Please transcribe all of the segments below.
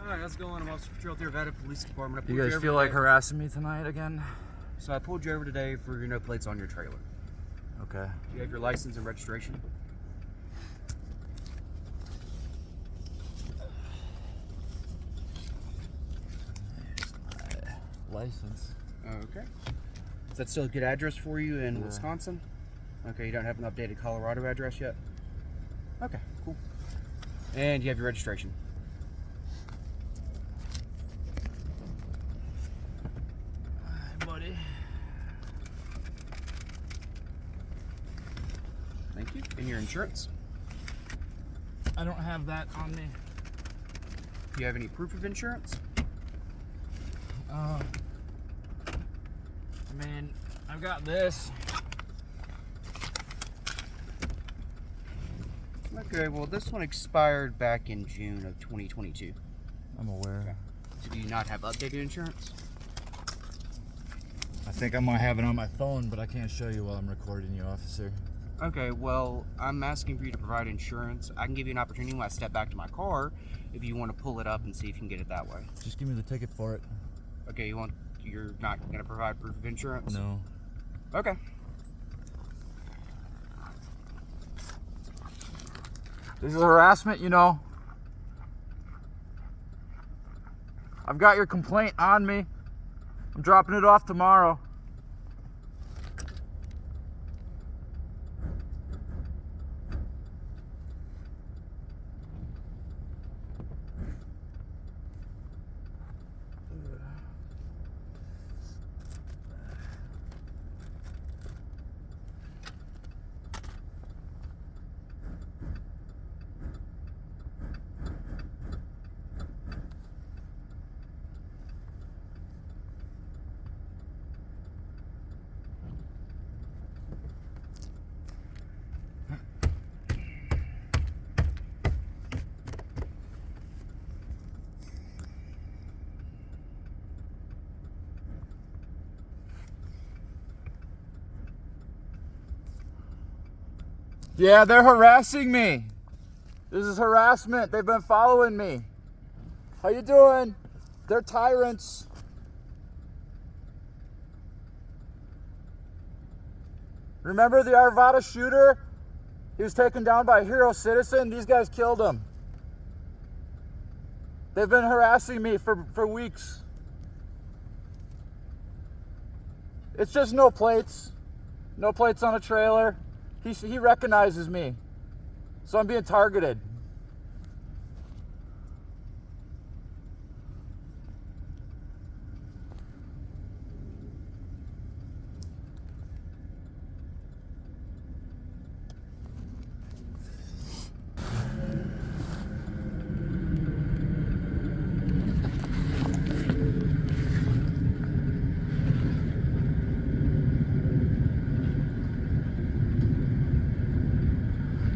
Alright, how's it going? I'm Officer Futtrel with the Arvada Police Department. You guys feel like harassing me tonight again? So I pulled you over today for your no plates on your trailer. Okay. Do you have your license and registration? There's my license. Okay. Is that still a good address for you in Wisconsin? Okay, you don't have an updated Colorado address yet? Okay, cool. And you have your registration? Thank you. And your insurance? I don't have that on me. Do you have any proof of insurance? I mean, I've got this. Okay, well this one expired back in June of 2022. I'm aware. Okay. So do you not have updated insurance? I think I might have it on my phone, but I can't show you while I'm recording you, officer. Okay, well, I'm asking for you to provide insurance. I can give you an opportunity when I step back to my car if you want to pull it up and see if you can get it that way. Just give me the ticket for it. Okay, you're not going to provide proof of insurance? No. Okay. This is harassment, you know. I've got your complaint on me. I'm dropping it off tomorrow. Yeah, they're harassing me. This is harassment. They've been following me. How you doing? They're tyrants. Remember the Arvada shooter? He was taken down by a hero citizen. These guys killed him. They've been harassing me for weeks. It's just no plates. No plates on a trailer. He recognizes me, so I'm being targeted.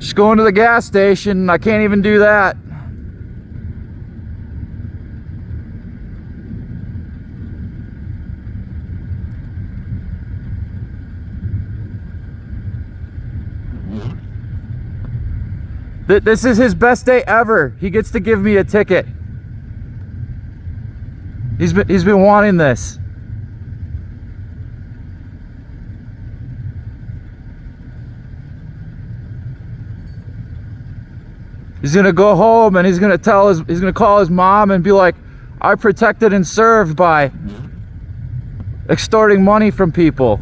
Just going to the gas station. I can't even do that. This is his best day ever. He gets to give me a ticket. He's been wanting this. He's gonna go home and he's gonna call his mom and be like, I protected and served by extorting money from people.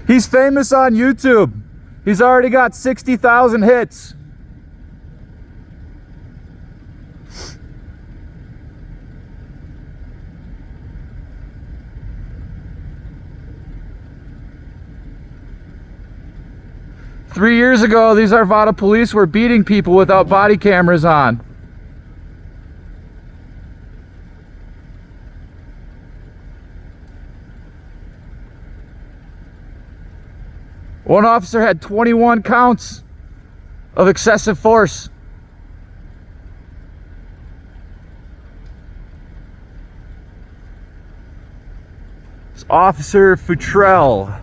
He's famous on YouTube. He's already got 60,000 hits. Three years ago, these Arvada police were beating people without body cameras on. One officer had 21 counts of excessive force. It's Officer Futtrel.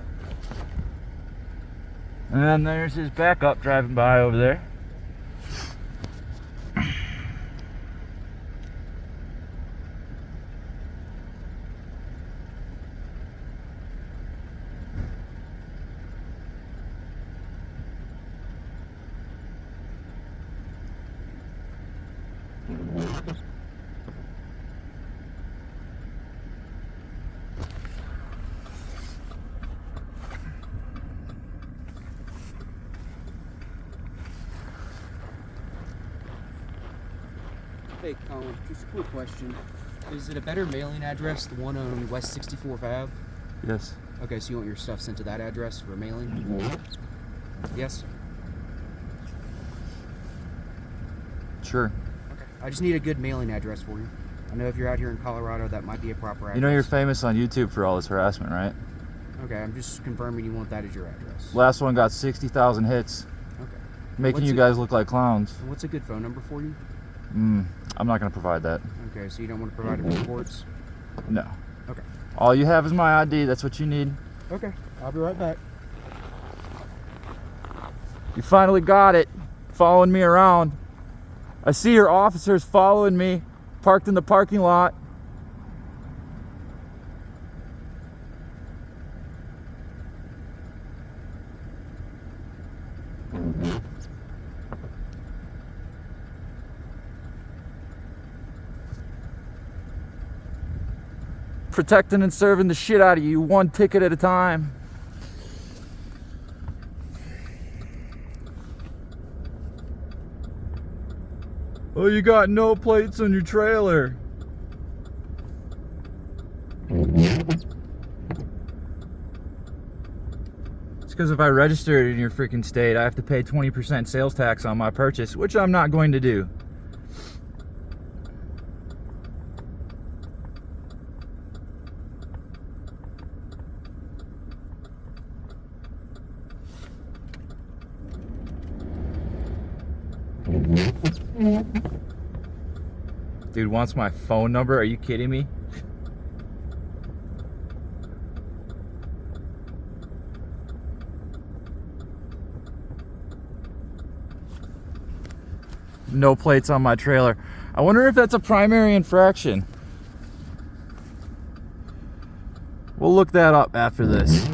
And then there's his backup driving by over there. Hey, Colin, just a quick question. Is it a better mailing address, the one on West 64th Ave? Yes. Okay, so you want your stuff sent to that address for mailing? Yes? Sure. Okay. I just need a good mailing address for you. I know if you're out here in Colorado, that might be a proper address. You know you're famous on YouTube for all this harassment, right? Okay, I'm just confirming you want that as your address. Last one got 60,000 hits. Okay. Making you guys look like clowns. And what's a good phone number for you? I'm not going to provide that. Okay, so you don't want to provide it for reports? No. Okay. All you have is my ID. That's what you need. Okay, I'll be right back. You finally got it. Following me around. I see your officers following me, parked in the parking lot. Protecting and serving the shit out of you, one ticket at a time. Oh, you got no plates on your trailer. It's because if I register it in your freaking state, I have to pay 20% sales tax on my purchase, which I'm not going to do. Dude wants my phone number? Are you kidding me? No plates on my trailer. I wonder if that's a primary infraction. We'll look that up after this.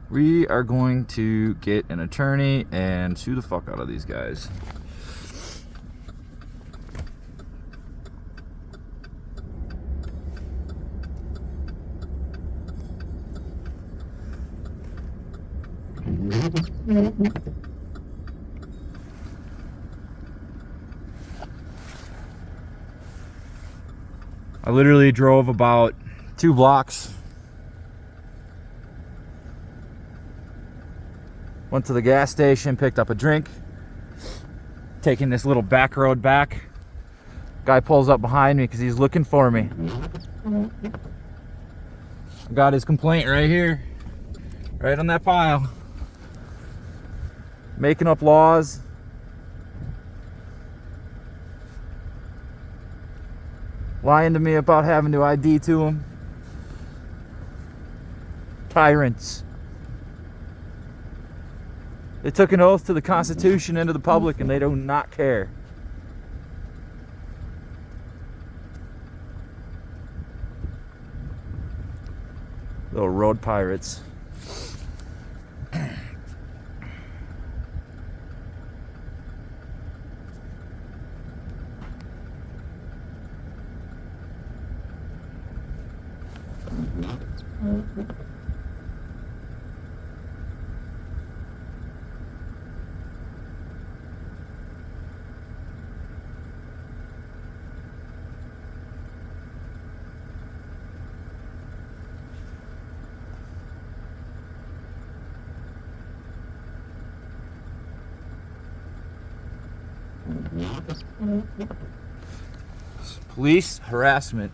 We are going to get an attorney and sue the fuck out of these guys. I literally drove about 2 blocks. Went to the gas station, picked up a drink, taking this little back road back. Guy pulls up behind me because he's looking for me. I got his complaint right here, right on that pile. Making up laws. Lying to me about having to ID to him. Tyrants. They took an oath to the Constitution and to the public, and they do not care. Little road pirates. Police harassment.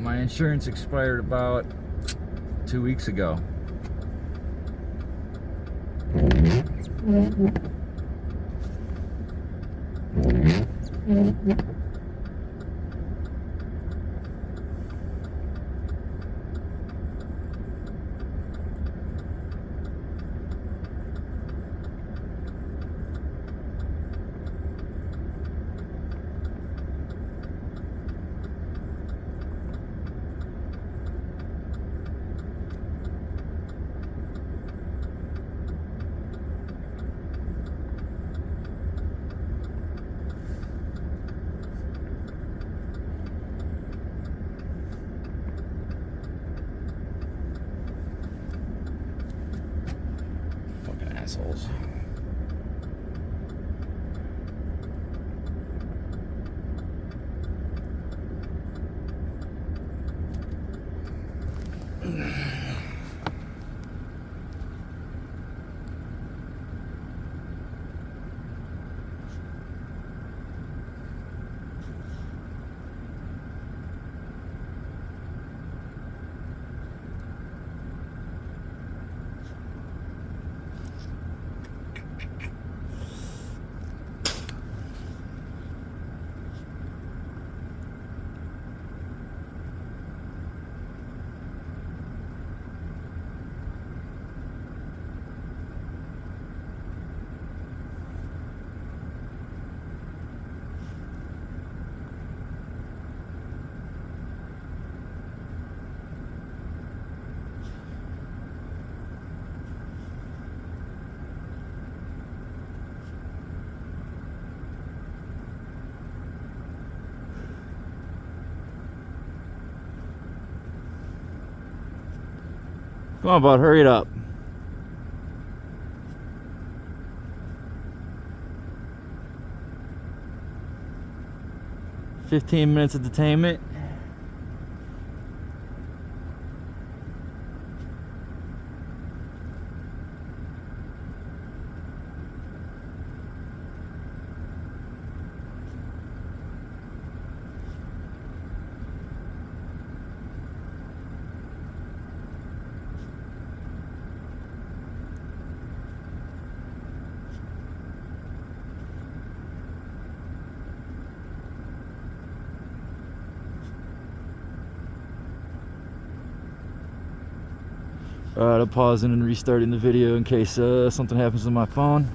My insurance expired about 2 weeks ago. Fucking assholes. Come on, bud, hurry it up. "15 minutes of detainment." Alright, I'm pausing and restarting the video in case something happens to my phone.